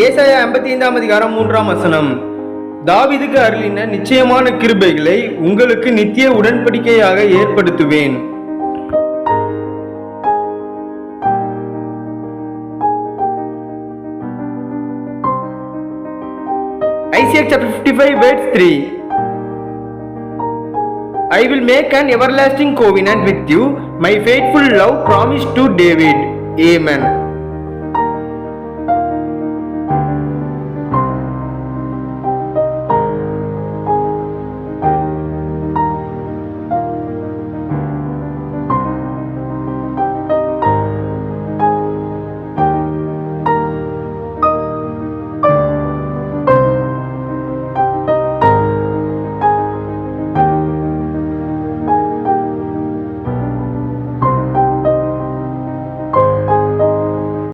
ஏசாயா 55 அதிகாரம் 3 வசனம். தாவீதுக்கு அருளின நிச்சயமான கிருபைகளை உங்களுக்கு நித்திய உடன்படிக்கையாக ஏற்படுத்துவேன். Isaiah chapter 55 verse 3. I will make an everlasting covenant with you, my faithful love promised to David. Amen.